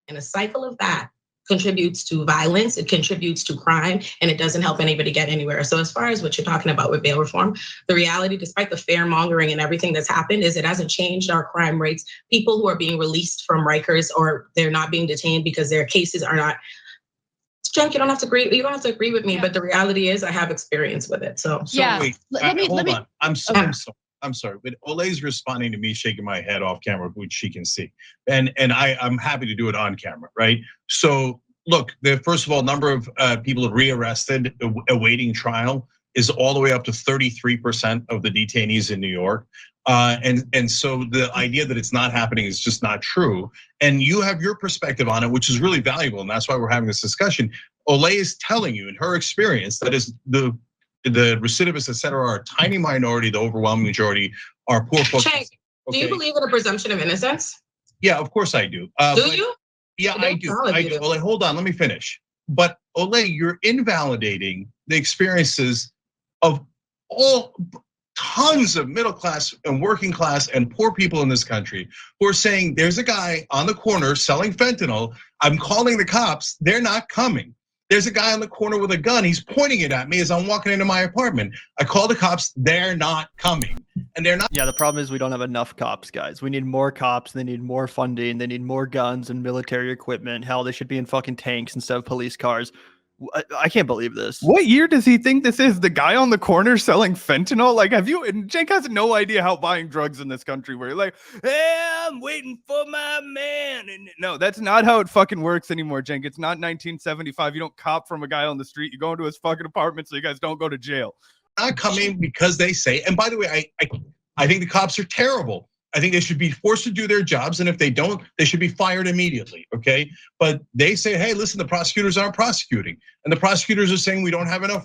And a cycle of that contributes to violence, it contributes to crime, and it doesn't help anybody get anywhere. So as far as what you're talking about with bail reform, the reality, despite the fear mongering and everything that's happened, is it hasn't changed our crime rates. People who are being released from Rikers, or they're not being detained because their cases are not. Cenk, you don't have to agree. You don't have to agree with me, but the reality is, I have experience with it. So yeah. Wait, hold on. I'm sorry, but Olay's responding to me shaking my head off camera, which she can see, and I'm happy to do it on camera, right? So look, the first of all, number of people rearrested awaiting trial is all the way up to 33% of the detainees in New York. And so the idea that it's not happening is just not true. And you have your perspective on it, which is really valuable, and that's why we're having this discussion. Olay is telling you, in her experience, that is the recidivists, et cetera, are a tiny minority. The overwhelming majority are poor folks. Cenk, do you believe in a presumption of innocence? Yeah, of course I do. Do you? Yeah, I do. Olay, hold on, let me finish. But Olay, you're invalidating the experiences of all tons of middle class and working class and poor people in this country who are saying, there's a guy on the corner selling fentanyl. I'm calling the cops. They're not coming. There's a guy on the corner with a gun. He's pointing it at me as I'm walking into my apartment. I call the cops. They're not coming. And they're not. Yeah, the problem is we don't have enough cops, guys. We need more cops. They need more funding. They need more guns and military equipment. Hell, they should be in fucking tanks instead of police cars. I can't believe this. What year does he think this is? The guy on the corner selling fentanyl? Like, and Cenk has no idea how buying drugs in this country where you're like, hey, I'm waiting for my man. And no, that's not how it fucking works anymore, Cenk. It's not 1975. You don't cop from a guy on the street. You go into his fucking apartment so you guys don't go to jail. Not coming because they say, and by the way, I think the cops are terrible. I think they should be forced to do their jobs, and if they don't, they should be fired immediately, okay? But they say, hey, listen, the prosecutors aren't prosecuting. And the prosecutors are saying we don't have enough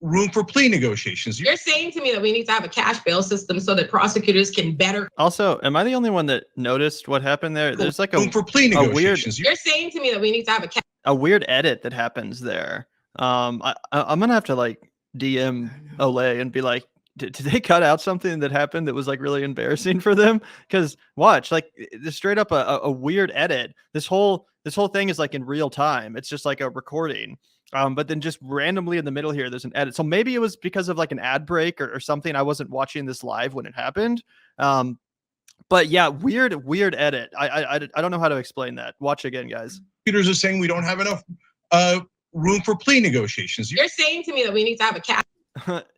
room for plea negotiations. You're saying to me that we need to have a cash bail system so that prosecutors can better. Also, am I the only one that noticed what happened there? There's like room for plea negotiations. You're saying to me that we need to have a weird edit that happens there. I'm gonna have to like DM Olay and be like, did they cut out something that happened that was like really embarrassing for them? Because watch, like this straight up a weird edit. This whole thing is like in real time. It's just like a recording. But then just randomly in the middle here, there's an edit. So maybe it was because of like an ad break or something. I wasn't watching this live when it happened. But yeah, weird edit. I don't know how to explain that. Watch again, guys. Prosecutors are saying we don't have enough room for plea negotiations. You're saying to me that we need to have a cash.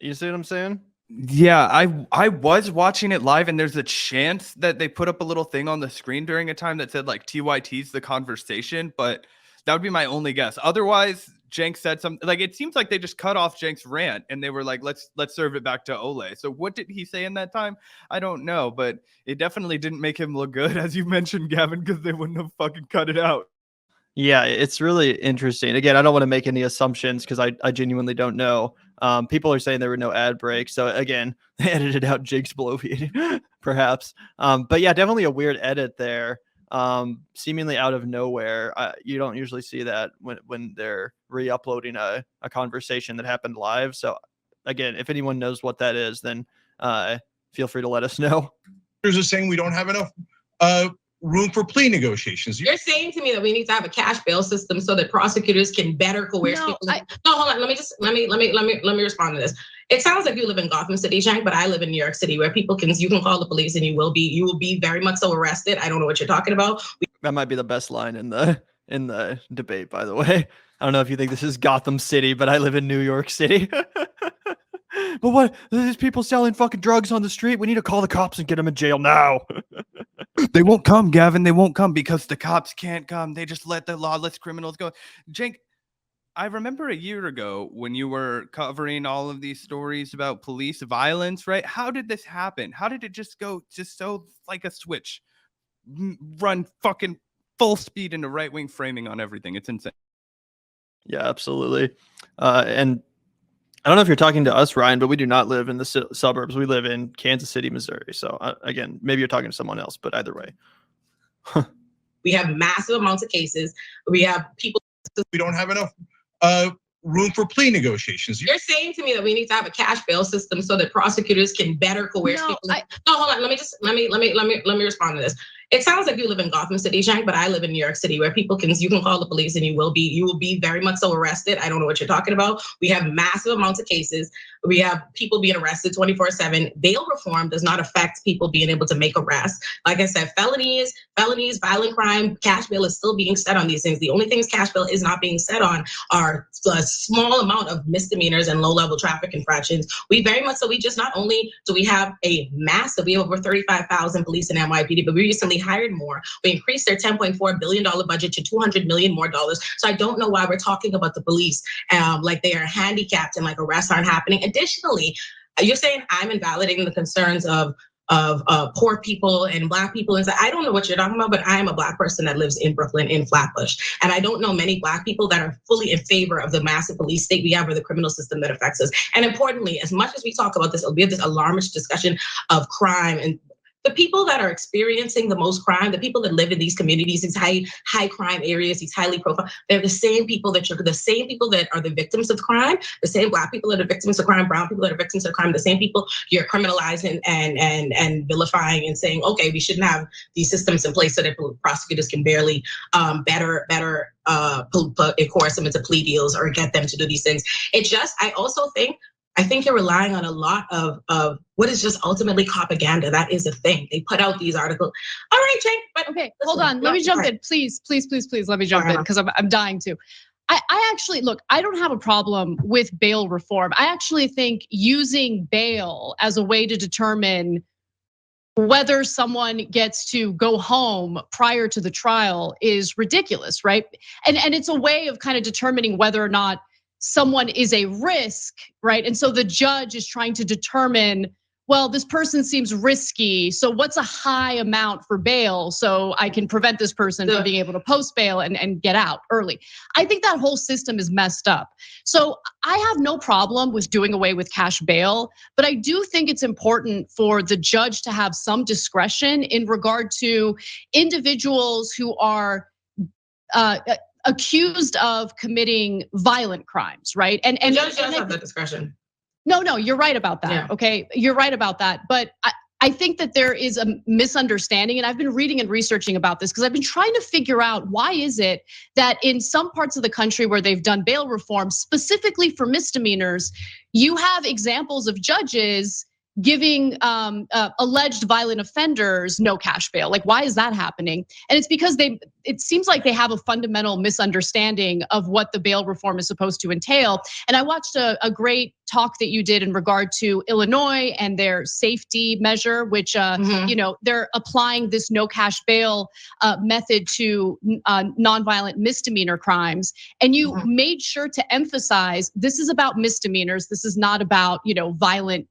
You see what I'm saying? Yeah, I was watching it live, and there's a chance that they put up a little thing on the screen during a time that said like TYT's the conversation, but that would be my only guess. Otherwise, Cenk said something like it seems like they just cut off Cenk's rant and they were like, let's serve it back to Olay. So what did he say in that time? I don't know, but it definitely didn't make him look good, as you mentioned, Gavin, because they wouldn't have fucking cut it out. Yeah, it's really interesting. Again, I don't want to make any assumptions because I genuinely don't know. People are saying there were no ad breaks. So again, they edited out Jake's bloviating, perhaps. But yeah, definitely a weird edit there. Seemingly out of nowhere. You don't usually see that when they're re-uploading a conversation that happened live. So again, if anyone knows what that is, then feel free to let us know. Are saying we don't have enough room for plea negotiations. You're saying to me that we need to have a cash bail system so that prosecutors can better coerce people. No, hold on. Let me respond to this. It sounds like you live in Gotham City, Cenk, but I live in New York City, where you can call the police and you will be very much so arrested. I don't know what you're talking about. That might be the best line in the debate, by the way. I don't know if you think this is Gotham City, but I live in New York City. But what? There's people selling fucking drugs on the street. We need to call the cops and get them in jail now. They won't come, Gavin. They won't come because the cops can't come. They just let the lawless criminals go. Cenk, I remember a year ago when you were covering all of these stories about police violence, right? How did this happen? How did it just go so like a switch? Run fucking full speed into right-wing framing on everything. It's insane. Yeah, absolutely. And I don't know if you're talking to us, Ryan, but we do not live in the suburbs. We live in Kansas City, Missouri. So again, maybe you're talking to someone else, but either way. We have massive amounts of cases. We have people. We don't have enough room for plea negotiations. You're saying to me that we need to have a cash bail system so that prosecutors can better coerce people. No, hold on. Let me respond to this. It sounds like you live in Gotham City, Cenk, but I live in New York City, where you can call the police and you will be very much so arrested. I don't know what you're talking about. We have massive amounts of cases. We have people being arrested 24/7. Bail reform does not affect people being able to make arrests. Like I said, felonies, violent crime, cash bail is still being set on these things. The only things cash bail is not being set on are a small amount of misdemeanors and low-level traffic infractions. We just not only do we have we have over 35,000 police in NYPD, but we recently hired more. We increased their $10.4 billion budget to $200 million more dollars. So I don't know why we're talking about the police like they are handicapped and like arrests aren't happening. Additionally, you're saying I'm invalidating the concerns of poor people and Black people. And so I don't know what you're talking about, but I am a Black person that lives in Brooklyn in Flatbush. And I don't know many Black people that are fully in favor of the massive police state we have or the criminal system that affects us. And importantly, as much as we talk about this, we have this alarmist discussion of crime, and the people that are experiencing the most crime, the people that live in these communities, these high crime areas, these highly profile, they're the same people that are the victims of crime, the same Black people that are victims of crime, brown people that are victims of crime, the same people you're criminalizing and vilifying and saying, okay, we shouldn't have these systems in place so that prosecutors can barely better coerce them into plea deals or get them to do these things. I think you're relying on a lot of what is just ultimately propaganda. That is a thing. They put out these articles. All right, Cenk, but okay, hold on. Let me jump in, please. Let me jump in because I'm dying to. I actually, look, I don't have a problem with bail reform. I actually think using bail as a way to determine whether someone gets to go home prior to the trial is ridiculous, right? And it's a way of kind of determining whether or not someone is a risk, right? And so the judge is trying to determine, well, this person seems risky, so what's a high amount for bail so I can prevent this person from being able to post bail and get out early. I think that whole system is messed up. So I have no problem with doing away with cash bail, but I do think it's important for the judge to have some discretion in regard to individuals who are accused of committing violent crimes, right? And the judge does have that discretion. No, you're right about that. Yeah. Okay, you're right about that. But I think that there is a misunderstanding, and I've been reading and researching about this because I've been trying to figure out why is it that in some parts of the country where they've done bail reform, specifically for misdemeanors, you have examples of judges giving alleged violent offenders no cash bail. Like, why is that happening? And it's because it seems like they have a fundamental misunderstanding of what the bail reform is supposed to entail. And I watched a great talk that you did in regard to Illinois and their safety measure, which they're applying this no cash bail method to nonviolent misdemeanor crimes. And you made sure to emphasize this is about misdemeanors. This is not about violent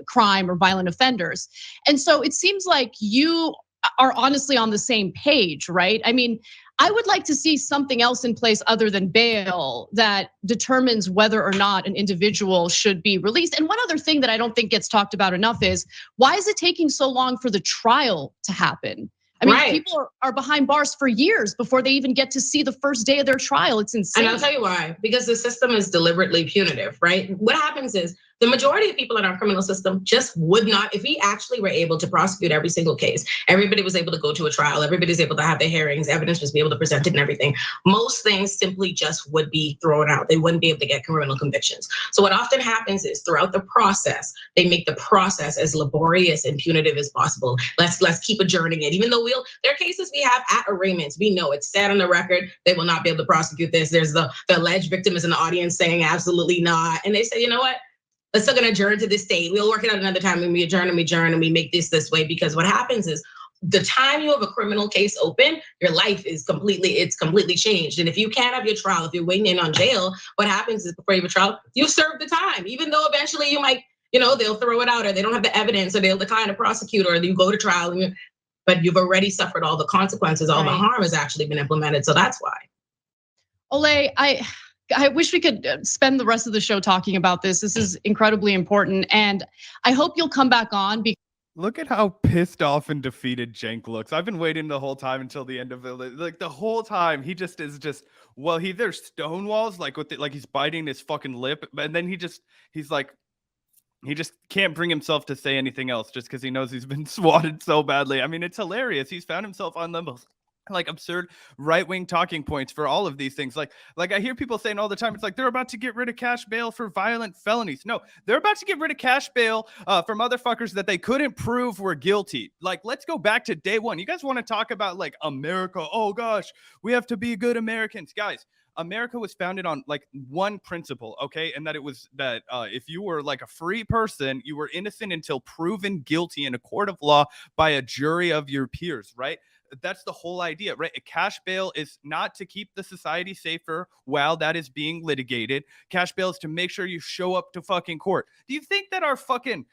crime or violent offenders. And so it seems like you are honestly on the same page, right? I mean, I would like to see something else in place other than bail that determines whether or not an individual should be released. And one other thing that I don't think gets talked about enough is, why is it taking so long for the trial to happen? I mean, people are behind bars for years before they even get to see the first day of their trial. It's insane. And I'll tell you why, because the system is deliberately punitive, right? What happens is the majority of people in our criminal system just would not, if we actually were able to prosecute every single case, everybody was able to go to a trial, everybody's able to have their hearings, evidence was be able to present it and everything. Most things simply just would be thrown out. They wouldn't be able to get criminal convictions. So what often happens is throughout the process, they make the process as laborious and punitive as possible. Let's keep adjourning it. Even though there are cases we have at arraignments, we know it's set on the record, they will not be able to prosecute this. There's the alleged victim is in the audience saying absolutely not. And they say, you know what? Let's still gonna adjourn to this date. We'll work it out another time, and we adjourn and we make this way. Because what happens is the time you have a criminal case open, your life is completely changed. And if you can't have your trial, if you're waiting in on jail, what happens is before you have a trial, you serve the time. Even though eventually you might, they'll throw it out, or they don't have the evidence, or they'll decline to prosecute, or you go to trial, but you've already suffered all the consequences. All the harm has actually been implemented. So that's why. Olay, I wish we could spend the rest of the show talking about this. This is incredibly important, and I hope you'll come back on. Look at how pissed off and defeated Cenk looks. I've been waiting the whole time until the end of it. Like the whole time, he just is well, there's stonewalls like he's biting his fucking lip, and then he's like, He just can't bring himself to say anything else just because he knows he's been swatted so badly. I mean, it's hilarious. He's found himself on the most like absurd right-wing talking points for all of these things. Like I hear people saying all the time, it's like they're about to get rid of cash bail for violent felonies. No, they're about to get rid of cash bail for motherfuckers that they couldn't prove were guilty. Like, let's go back to day one. You guys want to talk about like America? Oh gosh, we have to be good Americans, guys. America was founded on like one principle, okay? And that it was that if you were like a free person, you were innocent until proven guilty in a court of law by a jury of your peers, right? That's the whole idea, right? A cash bail is not to keep the society safer while that is being litigated. Cash bail is to make sure you show up to fucking court. Do you think that our fucking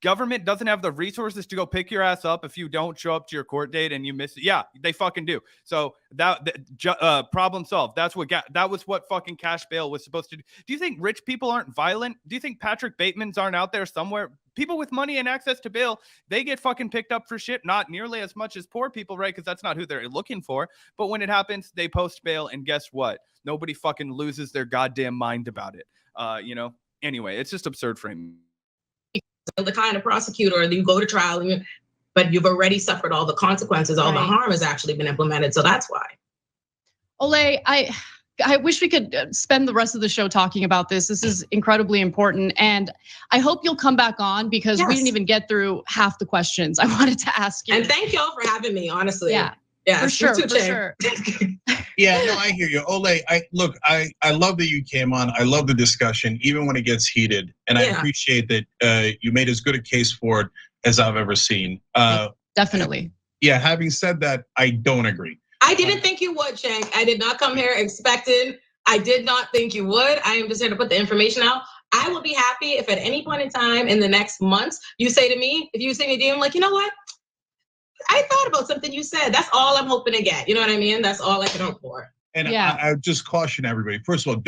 government doesn't have the resources to go pick your ass up if you don't show up to your court date and you miss it? Yeah, they fucking do. So that problem solved. That was what fucking cash bail was supposed to do. Do you think rich people aren't violent? Do you think Patrick Bateman's aren't out there somewhere? People with money and access to bail, they get fucking picked up for shit, not nearly as much as poor people, right? Because that's not who they're looking for. But when it happens, they post bail, and guess what? Nobody fucking loses their goddamn mind about it. Anyway, it's just absurd for him. The kind of prosecutor, you go to trial, but you've already suffered all the consequences. All the harm has actually been implemented. So that's why. Olay, I wish we could spend the rest of the show talking about this. This is incredibly important. And I hope you'll come back on because we didn't even get through half the questions I wanted to ask you. And thank y'all for having me, honestly. Yeah, for sure. Yeah, no, I hear you. Olay, I love that you came on. I love the discussion, even when it gets heated. And I appreciate that you made as good a case for it as I've ever seen. Definitely. Yeah, having said that, I don't agree. I didn't think you would, Cenk. I did not come here expecting. I did not think you would. I am just here to put the information out. I will be happy if at any point in time in the next months, you say to me, if you say me, DM, like, you know what? I thought about something you said. That's all I'm hoping to get. You know what I mean? That's all I can hope for. And I just caution everybody. First of all,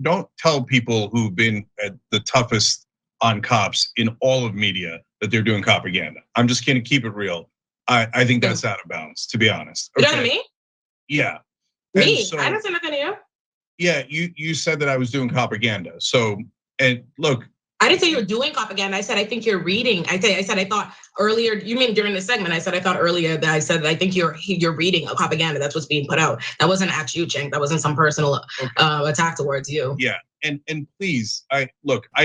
don't tell people who've been at the toughest on cops in all of media that they're doing propaganda. I'm just gonna keep it real. I think that's out of bounds, to be honest. Okay? You know what I mean? Yeah. Me? So, I didn't say nothing to you. Yeah, you said that I was doing propaganda. So, and look. I didn't say you were doing propaganda. I said, I think you're reading. I said, I thought earlier, you mean during the segment, I said, I thought earlier that I said that I think you're reading a propaganda. That's what's being put out. That wasn't at you, Cenk. That wasn't some personal attack towards you. Yeah, and please, I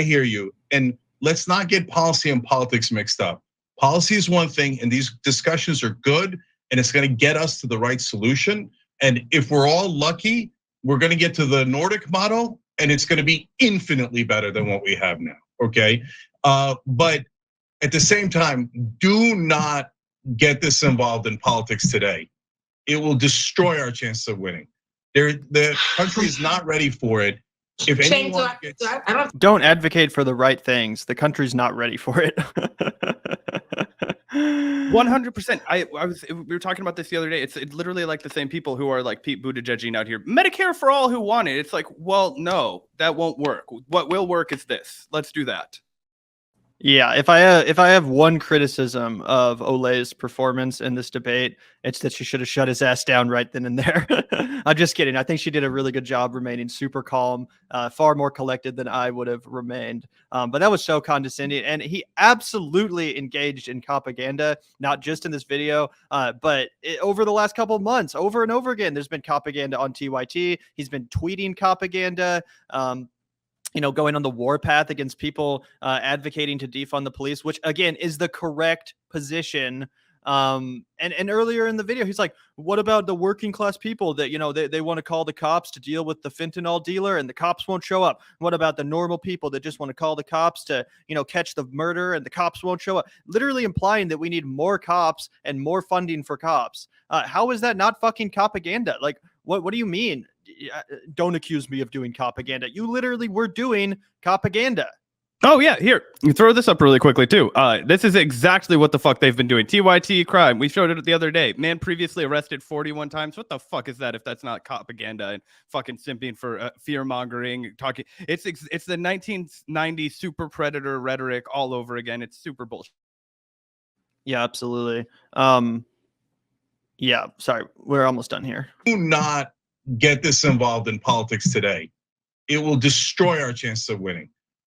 hear you. And let's not get policy and politics mixed up. Policy is one thing, and these discussions are good, and it's gonna get us to the right solution. And if we're all lucky, we're gonna get to the Nordic model, and it's gonna be infinitely better than what we have now, okay? But at the same time, do not get this involved in politics today. It will destroy our chances of winning. The country is not ready for it. If anyone don't advocate for the right things. The country's not ready for it. 100%. We were talking about this the other day. It's literally like the same people who are like Pete Buttigieg out here. Medicare for all who want it. It's like, well, no, that won't work. What will work is this. Let's do that. Yeah, if I have one criticism of Olay's performance in this debate, it's that she should have shut his ass down right then and there. I'm just kidding. I think she did a really good job remaining super calm, far more collected than I would have remained. But that was so condescending, and he absolutely engaged in propaganda, not just in this video, but over the last couple of months, over and over again. There's been propaganda on TYT. He's been tweeting propaganda. Going on the war path against people advocating to defund the police, which again is the correct position. And earlier in the video, he's like, what about the working class people that, they want to call the cops to deal with the fentanyl dealer and the cops won't show up? What about the normal people that just want to call the cops to, catch the murder and the cops won't show up? Literally implying that we need more cops and more funding for cops. How is that not fucking propaganda? Like, what do you mean? Don't accuse me of doing propaganda. You literally were doing propaganda. Oh yeah, here, you throw this up really quickly too. This is exactly what the fuck they've been doing. TYT crime. We showed it the other day. Man previously arrested 41 times. What the fuck is that if that's not propaganda and fucking simping for fear mongering, talking? It's the 1990s super predator rhetoric all over again. It's super bullshit. Yeah, absolutely. Yeah, sorry, we're almost done here. Do not get this involved in politics today. It will destroy our chances of winning.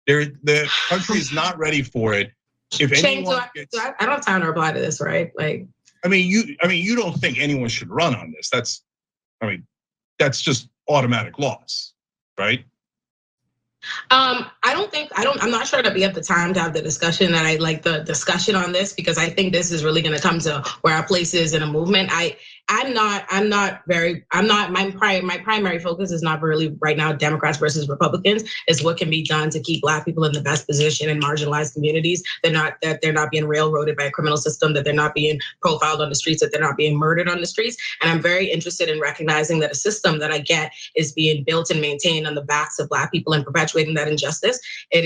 The country is not ready for it. If Shane, anyone I don't have time to reply to this, right? Like, you don't think anyone should run on this? That's just automatic loss, right? I'm not sure to be at the time to have the discussion that I like the discussion on this, because I think this is really going to come to where our place is in a movement. My primary focus is not really right now Democrats versus Republicans, is what can be done to keep Black people in the best position in marginalized communities. That they're not being railroaded by a criminal system, that they're not being profiled on the streets, that they're not being murdered on the streets. And I'm very interested in recognizing that a system that I get is being built and maintained on the backs of Black people and perpetuating that injustice. It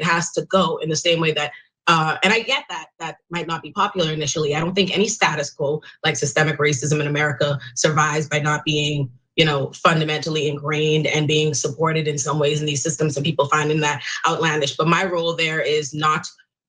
has to go in the same way that and I get that might not be popular initially. I don't think any status quo like systemic racism in America survives by not being, fundamentally ingrained and being supported in some ways in these systems, and people finding that outlandish. But my role there is not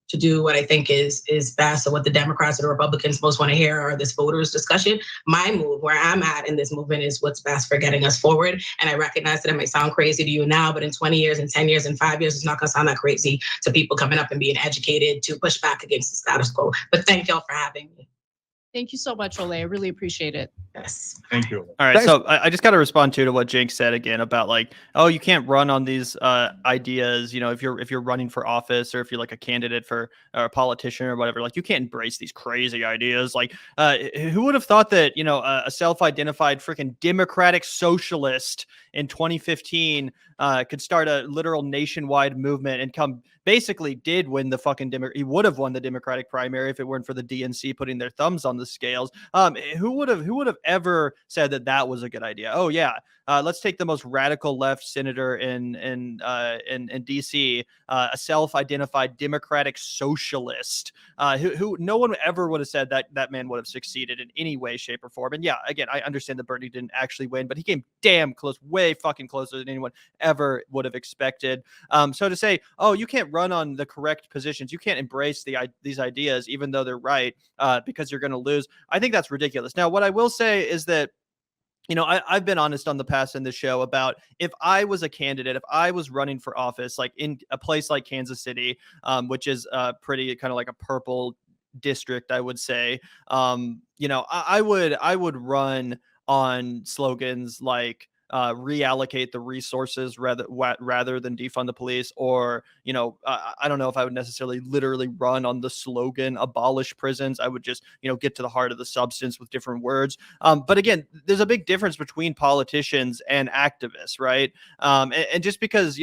to do what I think is best, or what the Democrats or the Republicans most want to hear, or this voters discussion. My move, where I'm at in this movement, is what's best for getting us forward. And I recognize that it might sound crazy to you now, but in 20 years and 10 years and 5 years, it's not gonna sound that crazy to people coming up and being educated to push back against the status quo. But thank y'all for having me. Thank you so much, Olay. I really appreciate it. Yes. Thank you. All right, Thanks. so I just got to respond to what Cenk said again about like, oh, you can't run on these ideas. If you're running for office, or if you're like a candidate for or a politician or whatever, like you can't embrace these crazy ideas. Like, who would have thought that a self-identified freaking democratic socialist in 2015 could start a literal nationwide movement and basically did win the fucking he would have won the Democratic primary if it weren't for the DNC putting their thumbs on the scales. Who would have ever said that was a good idea? Oh yeah, let's take the most radical left senator in DC, a self-identified democratic socialist, who no one ever would have said that man would have succeeded in any way, shape, or form. And yeah, again, I understand that Bernie didn't actually win, but he came damn close, way fucking closer than anyone ever would have expected. So to say, oh, you can't run on the correct positions, you can't embrace these ideas, even though they're right, because you're going to lose, I think that's ridiculous. Now, what I will say is that I've been honest on the past in the show about if I was a candidate, if I was running for office, like in a place like Kansas City, which is pretty kind of like a purple district, I would say, I would run on slogans like reallocate the resources rather than defund the police, or I don't know if I would necessarily literally run on the slogan abolish prisons. I would just get to the heart of the substance with different words. But again, there's a big difference between politicians and activists, right? And just because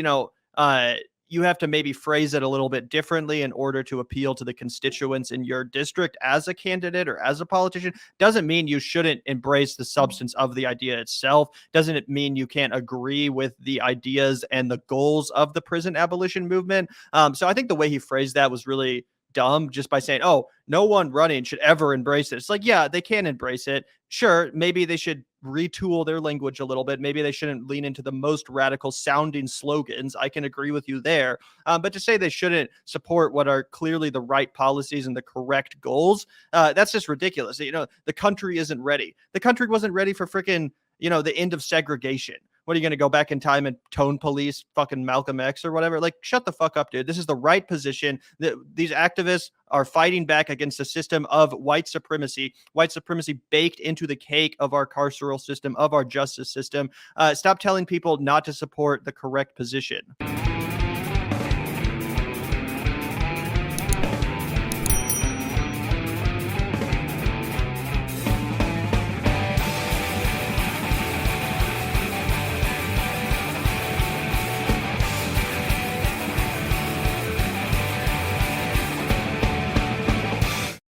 you have to maybe phrase it a little bit differently in order to appeal to the constituents in your district as a candidate or as a politician doesn't mean you shouldn't embrace the substance of the idea itself. Doesn't it mean you can't agree with the ideas and the goals of the prison abolition movement? So I think the way he phrased that was really dumb, just by saying, oh, no one running should ever embrace it. It's like, yeah, they can embrace it. Sure, maybe they should retool their language a little bit. Maybe they shouldn't lean into the most radical sounding slogans. I can agree with you there. But to say they shouldn't support what are clearly the right policies and the correct goals, that's just ridiculous. The country isn't ready. The country wasn't ready for freaking, the end of segregation. What are you going to go back in time and tone police fucking Malcolm X or whatever? Like, shut the fuck up, dude. This is the right position. These activists are fighting back against a system of white supremacy baked into the cake of our carceral system, of our justice system. Stop telling people not to support the correct position.